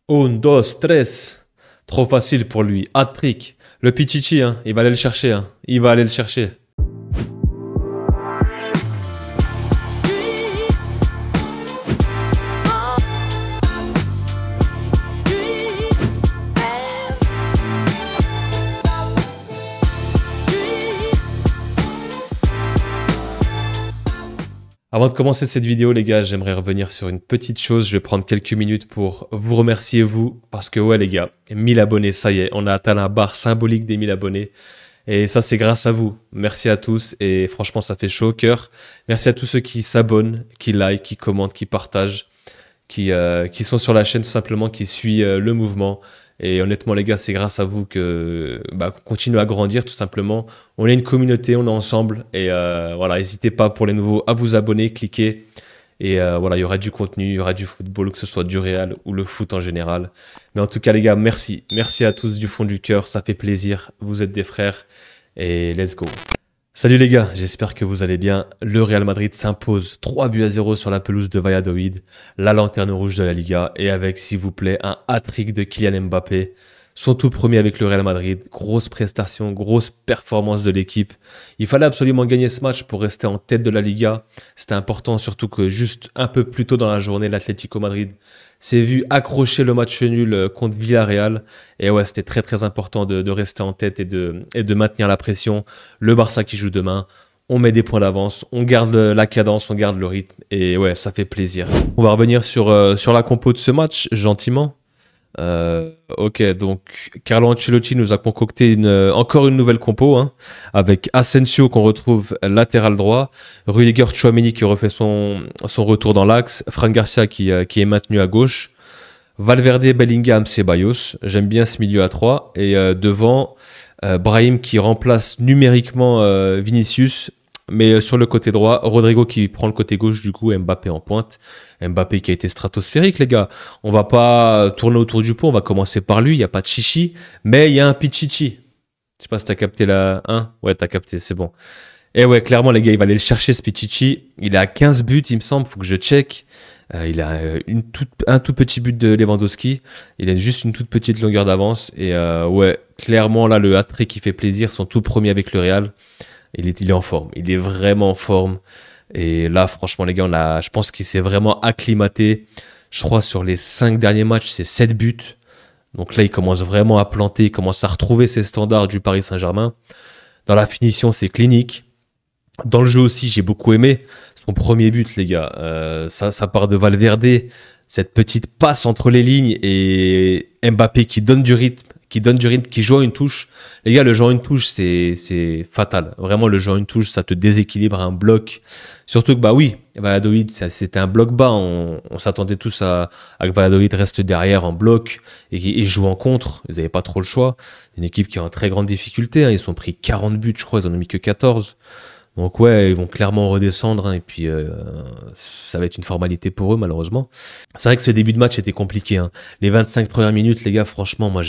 Un, dos, tres. Trop facile pour lui. Hat-trick. Le Pichichi, hein, il va aller le chercher. Hein. Il va aller le chercher. Avant de commencer cette vidéo, les gars, j'aimerais revenir sur une petite chose. Je vais prendre quelques minutes pour vous remercier, vous, parce que ouais, les gars, 1000 abonnés, ça y est, on a atteint la barre symbolique des 1000 abonnés. Et ça, c'est grâce à vous. Merci à tous. Et franchement, ça fait chaud au cœur. Merci à tous ceux qui s'abonnent, qui like, qui commentent, qui partagent, qui sont sur la chaîne tout simplement, qui suivent le mouvement. Et honnêtement, les gars, c'est grâce à vous que qu'on continue à grandir tout simplement. On est une communauté, on est ensemble. Et voilà, n'hésitez pas pour les nouveaux à vous abonner, cliquez. Et voilà, il y aura du contenu, il y aura du football, que ce soit du Real ou le foot en général. Mais en tout cas, les gars, merci. Merci à tous du fond du cœur, ça fait plaisir. Vous êtes des frères. Et let's go. Salut les gars, j'espère que vous allez bien. Le Real Madrid s'impose 3-0 sur la pelouse de Valladolid, la lanterne rouge de la Liga, et avec, s'il vous plaît, un hat-trick de Kylian Mbappé. Son tout premier avec le Real Madrid, grosse prestation, grosse performance de l'équipe. Il fallait absolument gagner ce match pour rester en tête de la Liga. C'était important, surtout que juste un peu plus tôt dans la journée, l'Atlético Madrid s'est vu accrocher le match nul contre Villarreal. Et ouais, c'était très très important de rester en tête et de maintenir la pression. Le Barça qui joue demain, on met des points d'avance, on garde la cadence, on garde le rythme. Et ouais, ça fait plaisir. On va revenir sur la compo de ce match, gentiment. Ok, donc Carlo Ancelotti nous a concocté encore une nouvelle compo, hein, avec Asensio qu'on retrouve latéral droit, Rudiger Tchouaméni qui refait son retour dans l'axe, Fran Garcia qui est maintenu à gauche, Valverde, Bellingham, Ceballos. J'aime bien ce milieu à 3. Et devant, Brahim qui remplace numériquement Vinicius. Mais sur le côté droit, Rodrigo qui prend le côté gauche, du coup, Mbappé en pointe. Mbappé qui a été stratosphérique, les gars. On va pas tourner autour du pot, on va commencer par lui. Il n'y a pas de chichi, mais il y a un pichichi. Je sais pas si t'as capté la 1. Ouais, t'as capté, c'est bon. Et ouais, clairement, les gars, il va aller le chercher, ce pichichi. Il est à 15 buts, il me semble, faut que je check. Il a un tout petit but de Lewandowski. Il a juste une toute petite longueur d'avance. Et ouais, clairement, là, le hat-trick qui fait plaisir, son tout premier avec le Real. Il est en forme, il est vraiment en forme. Et là, franchement, les gars, je pense qu'il s'est vraiment acclimaté. Je crois sur les 5 derniers matchs, c'est 7 buts. Donc là, il commence vraiment à planter, il commence à retrouver ses standards du Paris Saint-Germain. Dans la finition, c'est clinique. Dans le jeu aussi, j'ai beaucoup aimé son premier but, les gars. Ça part de Valverde, cette petite passe entre les lignes et Mbappé qui donne du rythme, qui joue à une touche. Les gars, le jeu à une touche, c'est fatal. Vraiment, le jeu à une touche, ça te déséquilibre un bloc. Surtout que, bah oui, Valladolid, c'était un bloc bas. On s'attendait tous à que Valladolid reste derrière en bloc et joue en contre. Ils n'avaient pas trop le choix. Une équipe qui est en très grande difficulté. Hein. Ils ont pris 40 buts, je crois. Ils en ont mis que 14. Donc ouais, ils vont clairement redescendre. Hein, et puis, ça va être une formalité pour eux, malheureusement. C'est vrai que ce début de match était compliqué. Hein. Les 25 premières minutes, les gars, franchement, moi,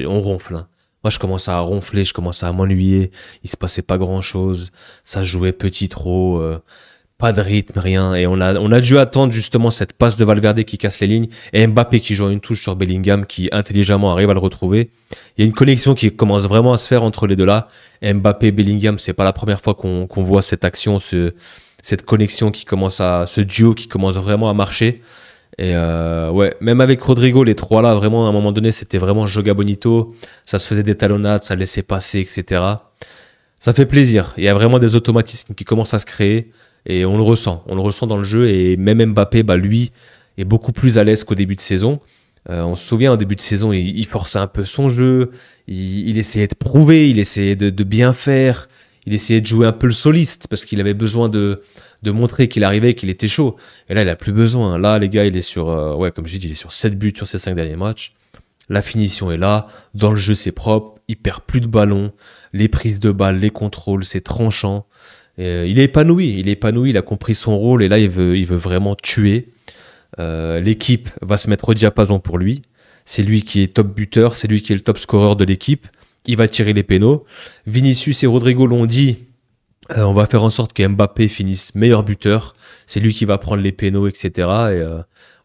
on ronfle. Hein. Moi, je commençais à ronfler, je commençais à m'ennuyer. Il se passait pas grand-chose. Ça jouait petit trop. Pas de rythme, rien. Et on a dû attendre justement cette passe de Valverde qui casse les lignes. Et Mbappé qui joue une touche sur Bellingham qui intelligemment arrive à le retrouver. Il y a une connexion qui commence vraiment à se faire entre les deux là. Mbappé, Bellingham, c'est pas la première fois qu'on voit cette action, cette connexion ce duo qui commence vraiment à marcher. Et ouais, même avec Rodrigo, les trois là, vraiment à un moment donné, c'était vraiment Joga Bonito. Ça se faisait des talonnades, ça laissait passer, etc. Ça fait plaisir. Il y a vraiment des automatismes qui commencent à se créer. Et on le ressent dans le jeu. Et même Mbappé, lui, est beaucoup plus à l'aise qu'au début de saison. On se souvient, au début de saison, il forçait un peu son jeu. Il essayait de prouver, il essayait de bien faire. Il essayait de jouer un peu le soliste parce qu'il avait besoin de montrer qu'il arrivait et qu'il était chaud. Et là, il n'a plus besoin. Là, les gars, il est sur, comme j'ai dit, il est sur 7 buts sur ses 5 derniers matchs. La finition est là. Dans le jeu, c'est propre. Il perd plus de ballon. Les prises de balles, les contrôles, c'est tranchant. Il est épanoui, il a compris son rôle et là il veut vraiment tuer. L'équipe va se mettre au diapason pour lui. C'est lui qui est top buteur, c'est lui qui est le top scoreur de l'équipe. Il va tirer les pénaux. Vinicius et Rodrigo l'ont dit. On va faire en sorte que Mbappé finisse meilleur buteur. C'est lui qui va prendre les pénaux, etc. Et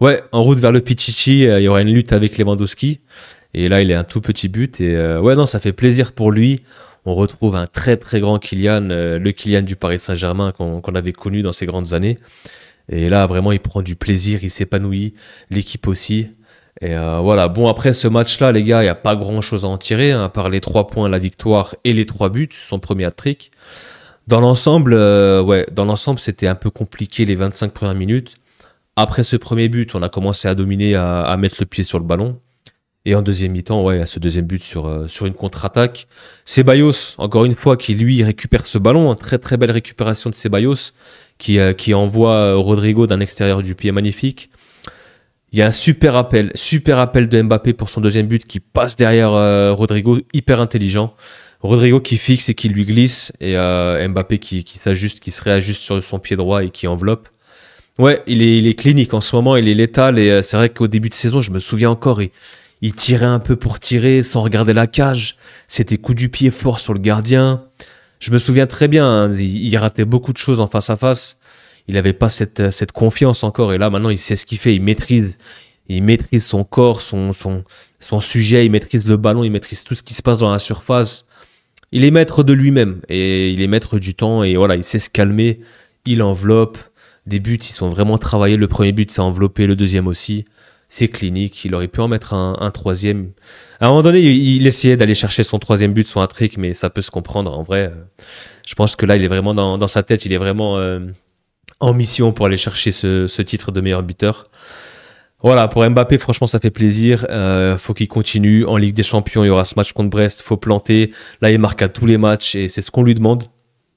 Ouais, en route vers le Pichichi, il y aura une lutte avec Lewandowski. Et là, il est un tout petit but. Et ouais, non, ça fait plaisir pour lui. On retrouve un très très grand Kylian, le Kylian du Paris Saint-Germain qu'on avait connu dans ses grandes années. Et là, vraiment, il prend du plaisir, il s'épanouit, l'équipe aussi. Et voilà, bon, après ce match-là, les gars, il n'y a pas grand-chose à en tirer, hein, à part les 3 points, la victoire et les 3 buts, son premier hat-trick. Dans l'ensemble, ouais, dans l'ensemble, c'était un peu compliqué les 25 premières minutes. Après ce premier but, on a commencé à dominer, à mettre le pied sur le ballon. Et en deuxième mi-temps, ouais, à ce deuxième but sur une contre-attaque. Ceballos, encore une fois, qui lui récupère ce ballon. Hein, très très belle récupération de Ceballos, qui envoie Rodrigo d'un extérieur du pied magnifique. Il y a un super appel de Mbappé pour son deuxième but qui passe derrière Rodrigo, hyper intelligent. Rodrigo qui fixe et qui lui glisse, et Mbappé qui s'ajuste, qui se réajuste sur son pied droit et qui enveloppe. Ouais, il est clinique en ce moment, il est létal, et c'est vrai qu'au début de saison, je me souviens encore, il tirait un peu pour tirer sans regarder la cage. C'était coup du pied fort sur le gardien. Je me souviens très bien, hein, il ratait beaucoup de choses en face à face. Il n'avait pas cette confiance encore. Et là, maintenant, il sait ce qu'il fait. Il maîtrise son corps, son sujet. Il maîtrise le ballon. Il maîtrise tout ce qui se passe dans la surface. Il est maître de lui-même. Et il est maître du temps. Et voilà, il sait se calmer. Il enveloppe. Des buts, ils sont vraiment travaillés. Le premier but, c'est enveloppé. Le deuxième aussi. C'est clinique. Il aurait pu en mettre un troisième. À un moment donné, il essayait d'aller chercher son troisième but, son hat-trick. Mais ça peut se comprendre. En vrai, je pense que là, il est vraiment dans sa tête. Il est vraiment en mission pour aller chercher ce titre de meilleur buteur. Voilà, pour Mbappé, franchement, ça fait plaisir. Faut qu'il continue. En Ligue des Champions, il y aura ce match contre Brest. Faut planter. Là, il marque à tous les matchs et c'est ce qu'on lui demande,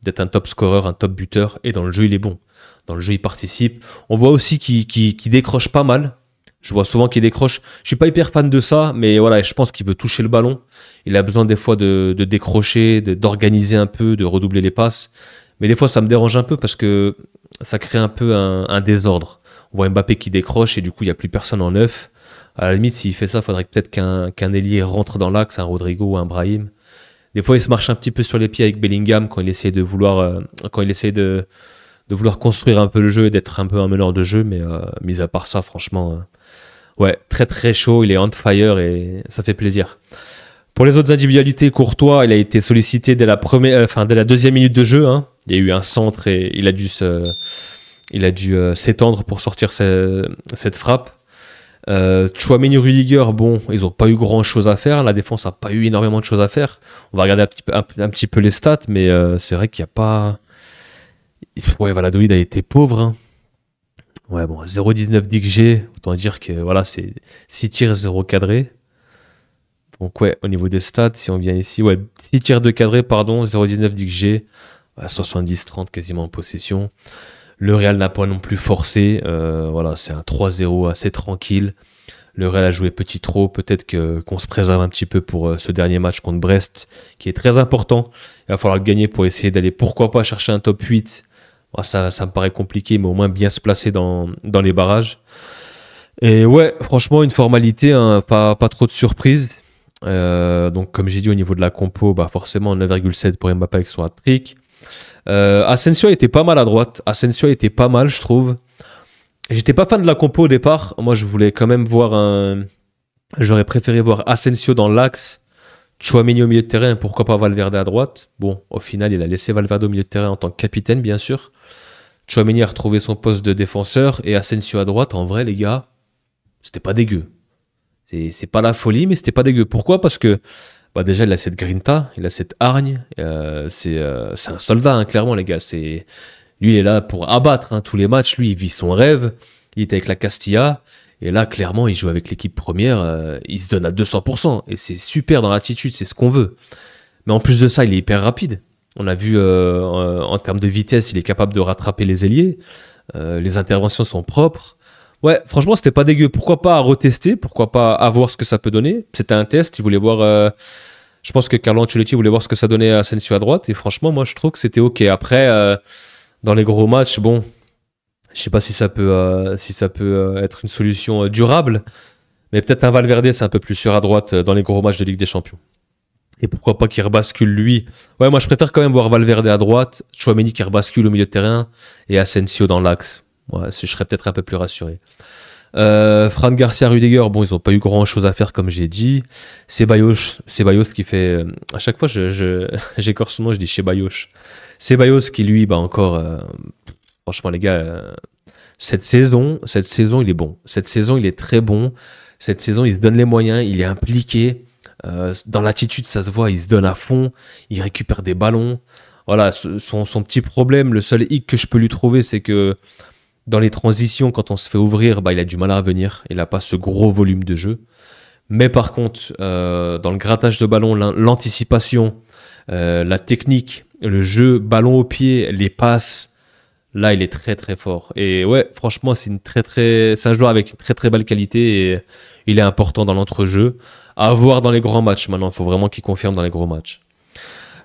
d'être un top scoreur, un top buteur. Et dans le jeu, il est bon. Dans le jeu, il participe. On voit aussi qu'il décroche pas mal. Je vois souvent qu'il décroche. Je suis pas hyper fan de ça, mais voilà, je pense qu'il veut toucher le ballon. Il a besoin des fois de décrocher, d'organiser un peu, de redoubler les passes. Mais des fois, ça me dérange un peu parce que ça crée un peu un désordre. On voit Mbappé qui décroche et du coup, il n'y a plus personne en neuf. À la limite, s'il fait ça, il faudrait peut-être qu'un ailier rentre dans l'axe, un Rodrigo ou un Brahim. Des fois, il se marche un petit peu sur les pieds avec Bellingham quand il essaie de vouloir construire un peu le jeu et d'être un peu un meneur de jeu. Mais mis à part ça, franchement, ouais, très très chaud. Il est on fire et ça fait plaisir. Pour les autres individualités, Courtois, il a été sollicité dès dès la deuxième minute de jeu. Hein. Il y a eu un centre et il a dû s'étendre pour sortir cette frappe. Tchouaméni, Rudiger, bon, ils n'ont pas eu grand chose à faire. La défense n'a pas eu énormément de choses à faire. On va regarder un petit peu les stats, mais c'est vrai qu'il n'y a pas. Ouais, Valladolid a été pauvre. Hein. Ouais, bon, 0,19 d'XG. Autant dire que voilà, c'est 6 tirs, 0 cadré. Donc ouais, au niveau des stats, si on vient ici, ouais, 6 tirs de cadré, pardon, 0,19 d'XG, 70-30 quasiment en possession. Le Real n'a pas non plus forcé, voilà, c'est un 3-0 assez tranquille. Le Real a joué petit trop, peut-être qu'on se préserve un petit peu pour ce dernier match contre Brest, qui est très important. Il va falloir le gagner pour essayer d'aller, pourquoi pas, chercher un top 8. Bon, ça me paraît compliqué, mais au moins bien se placer dans les barrages. Et ouais, franchement, une formalité, hein, pas trop de surprises. Donc comme j'ai dit au niveau de la compo, bah forcément 9,7 pour Mbappé avec son hat-trick. Asensio était pas mal à droite. Asensio était pas mal, je trouve. J'étais pas fan de la compo au départ. Moi, je voulais quand même j'aurais préféré voir Asensio dans l'axe, Tchouaméni au milieu de terrain, pourquoi pas Valverde à droite. Bon, au final, il a laissé Valverde au milieu de terrain en tant que capitaine, bien sûr. Tchouaméni a retrouvé son poste de défenseur et Asensio à droite. En vrai, les gars, c'était pas dégueu. C'est pas la folie, mais c'était pas dégueu. Pourquoi? Parce que bah déjà, il a cette grinta, il a cette hargne. C'est un soldat, hein, clairement, les gars. Lui, il est là pour abattre, hein, tous les matchs. Lui, il vit son rêve. Il est avec la Castilla. Et là, clairement, il joue avec l'équipe première. Il se donne à 200%. Et c'est super dans l'attitude, c'est ce qu'on veut. Mais en plus de ça, il est hyper rapide. On a vu, en termes de vitesse, il est capable de rattraper les ailiers. Les interventions sont propres. Ouais, franchement, c'était pas dégueu. Pourquoi pas retester? Pourquoi pas voir ce que ça peut donner? C'était un test. Il voulait voir. Je pense que Carlo Ancelotti voulait voir ce que ça donnait à Asensio à droite. Et franchement, moi, je trouve que c'était OK. Après, dans les gros matchs, bon, je sais pas si ça peut être une solution durable. Mais peut-être un Valverde, c'est un peu plus sûr à droite dans les gros matchs de Ligue des Champions. Et pourquoi pas qu'il rebascule lui? Ouais, moi, je préfère quand même voir Valverde à droite, Tchouaméni qui rebascule au milieu de terrain et Asensio dans l'axe. Ouais, je serais peut-être un peu plus rassuré. Fran Garcia, Rudiger, bon, ils n'ont pas eu grand-chose à faire, comme j'ai dit. Ceballos qui fait... à chaque fois, j'écorce son nom, je dis Ceballos. Ceballos qui, lui, bah encore... franchement, les gars, cette saison, il est bon. Cette saison, il est très bon. Cette saison, il se donne les moyens, il est impliqué. Dans l'attitude, ça se voit, il se donne à fond. Il récupère des ballons. Voilà, son petit problème, le seul hic que je peux lui trouver, c'est que dans les transitions, quand on se fait ouvrir, bah, il a du mal à revenir. Il n'a pas ce gros volume de jeu. Mais par contre, dans le grattage de ballon, l'anticipation, la technique, le jeu, ballon au pied, les passes, là, il est très très fort. Et ouais, franchement, c'est un joueur avec une très très belle qualité et il est important dans l'entrejeu. À voir dans les grands matchs maintenant. Il faut vraiment qu'il confirme dans les gros matchs.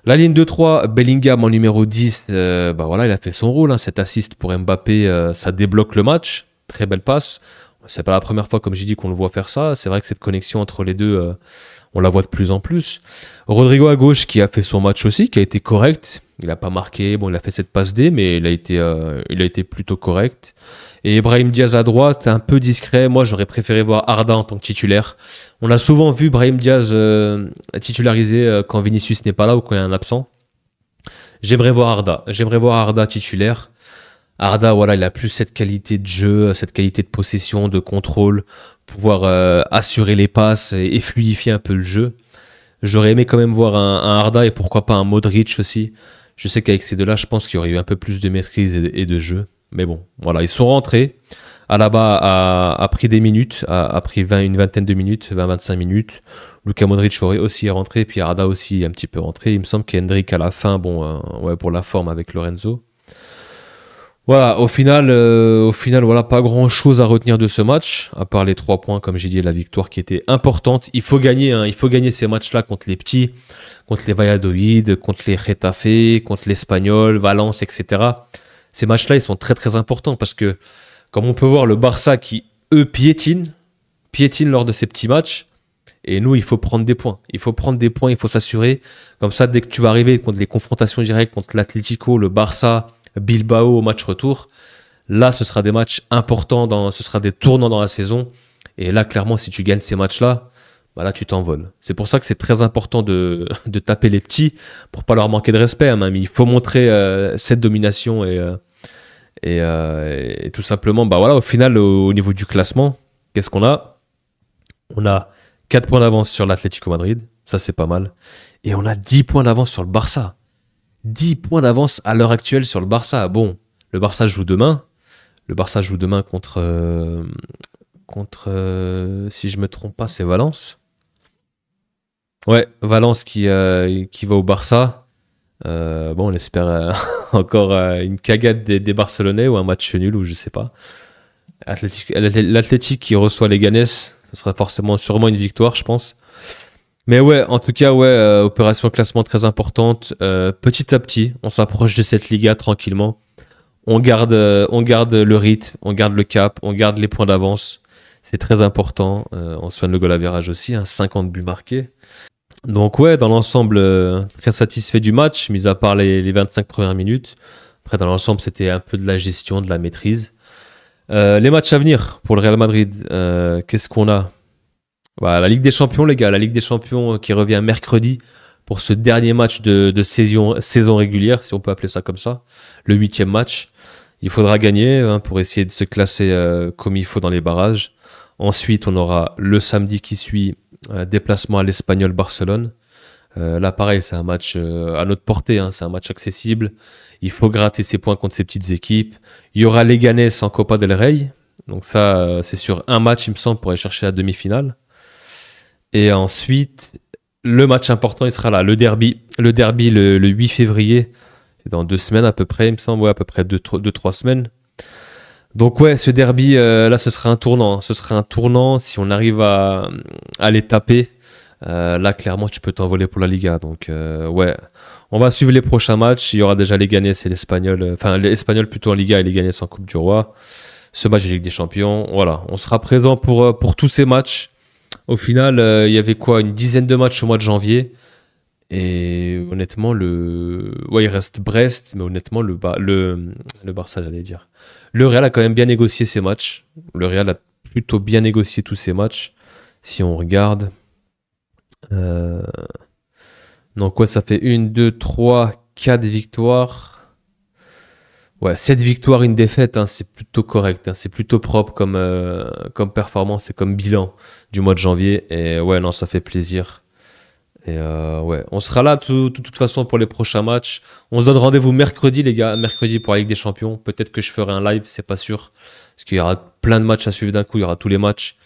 La ligne de 3, Bellingham en numéro 10, bah voilà, il a fait son rôle. Hein. Cet assist pour Mbappé, ça débloque le match. Très belle passe. C'est pas la première fois, comme j'ai dit, qu'on le voit faire ça. C'est vrai que cette connexion entre les deux, on la voit de plus en plus. Rodrigo à gauche qui a fait son match aussi, qui a été correct. Il n'a pas marqué, bon, il a fait cette passe D, mais il a été plutôt correct. Et Brahim Diaz à droite, un peu discret. Moi, j'aurais préféré voir Arda en tant que titulaire. On a souvent vu Brahim Diaz titularisé quand Vinicius n'est pas là ou quand il y a un absent. J'aimerais voir Arda. J'aimerais voir Arda titulaire. Arda, voilà, il a plus cette qualité de jeu, cette qualité de possession, de contrôle, pouvoir assurer les passes et fluidifier un peu le jeu. J'aurais aimé quand même voir un Arda et pourquoi pas un Modric aussi. Je sais qu'avec ces deux-là, je pense qu'il y aurait eu un peu plus de maîtrise et de jeu. Mais bon, voilà, ils sont rentrés. Alaba a pris des minutes, a pris une vingtaine de minutes, 20-25 minutes. Luka Modric aurait aussi rentré, puis Arda aussi un petit peu rentré. Il me semble qu'Hendrick à la fin, bon, ouais, pour la forme avec Lorenzo. Voilà, au final, voilà, pas grand-chose à retenir de ce match, à part les 3 points, comme j'ai dit, la victoire qui était importante. Il faut gagner, hein, il faut gagner ces matchs-là contre les petits, contre les Valladolid, contre les Getafe, contre l'Espagnol, Valence, etc. Ces matchs-là, ils sont très très importants parce que, comme on peut voir, le Barça qui, eux, piétine lors de ces petits matchs. Et nous, il faut prendre des points. Il faut prendre des points, il faut s'assurer. Comme ça, dès que tu vas arriver contre les confrontations directes contre l'Atlético, le Barça, Bilbao au match retour, là, ce sera des matchs importants, ce sera des tournants dans la saison. Et là, clairement, si tu gagnes ces matchs-là, bah là, tu t'envoles. C'est pour ça que c'est très important de taper les petits pour pas leur manquer de respect. Hein, mais il faut montrer cette domination et tout simplement, bah voilà, au final, au niveau du classement, qu'est-ce qu'on a? On a 4 points d'avance sur l'Atlético Madrid, ça c'est pas mal. Et on a 10 points d'avance sur le Barça. 10 points d'avance à l'heure actuelle sur le Barça. Bon, le Barça joue demain. Le Barça joue demain contre si je me trompe pas, c'est Valence. Ouais, Valence qui va au Barça. Bon, on espère encore une cagade des Barcelonais ou un match nul ou je sais pas. L'Atlétique qui reçoit les Ganes, ce sera sûrement une victoire, je pense. Mais ouais, en tout cas, ouais, opération classement très importante. Petit à petit, on s'approche de cette Liga tranquillement. On garde le rythme, on garde le cap, on garde les points d'avance. C'est très important. On soigne le goal average aussi, hein, 50 buts marqués. Donc ouais, dans l'ensemble, très satisfait du match, mis à part les 25 premières minutes. Après, dans l'ensemble, c'était un peu de la gestion, de la maîtrise. Les matchs à venir pour le Real Madrid, qu'est-ce qu'on a? Bah, la Ligue des Champions, les gars, la Ligue des Champions qui revient mercredi pour ce dernier match de saison régulière, si on peut appeler ça comme ça, le 8e match. Il faudra gagner hein, pour essayer de se classer comme il faut dans les barrages. Ensuite, on aura le samedi qui suit déplacement à l'Espagnol Barcelone. Là, pareil, c'est un match à notre portée, hein, c'est un match accessible. Il faut gratter ses points contre ces petites équipes. Il y aura Leganés en Copa del Rey. Donc ça, c'est sur un match, il me semble, pour aller chercher la demi-finale. Et ensuite, le match important, il sera là, le derby. Le derby le 8 février. C'est dans 2 semaines à peu près, il me semble. Ouais, à peu près 2-3 semaines. Donc ouais, ce derby, là, ce sera un tournant. Ce sera un tournant si on arrive à les taper. Là, clairement, tu peux t'envoler pour la Liga. Donc ouais, on va suivre les prochains matchs. Il y aura déjà les Ganes et l'Espagnol. Enfin, l'Espagnol plutôt en Liga et les Ganes en Coupe du Roi. Ce match de Ligue des Champions. Voilà, on sera présent pour tous ces matchs. Au final, il y avait quoi? Une dizaine de matchs au mois de janvier. Et honnêtement, ouais, il reste Brest, mais honnêtement, le Barça, j'allais dire. Le Real a quand même bien négocié ses matchs. Le Real a plutôt bien négocié tous ces matchs. Si on regarde. Euh, donc, quoi, ça fait 1, 2, 3, 4 victoires. Ouais, 7 victoires, une défaite, hein, c'est plutôt correct, hein, c'est plutôt propre comme performance et comme bilan du mois de janvier. Et ouais, non, ça fait plaisir. Et ouais, on sera là de toute façon pour les prochains matchs. On se donne rendez-vous mercredi, les gars, mercredi pour la Ligue des Champions. Peut-être que je ferai un live, c'est pas sûr. Parce qu'il y aura plein de matchs à suivre d'un coup, il y aura tous les matchs.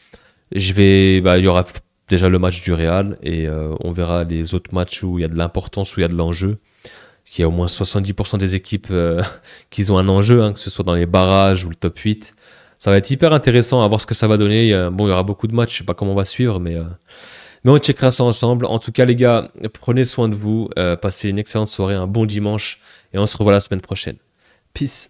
Il y aura déjà le match du Real et on verra les autres matchs où il y a de l'importance, où il y a de l'enjeu. Parce qu'il y a au moins 70% des équipes qui ont un enjeu, hein, que ce soit dans les barrages ou le top 8. Ça va être hyper intéressant à voir ce que ça va donner. Bon, il y aura beaucoup de matchs, je sais pas comment on va suivre, mais on checkera ça ensemble. En tout cas, les gars, prenez soin de vous, passez une excellente soirée, un bon dimanche, et on se revoit la semaine prochaine. Peace.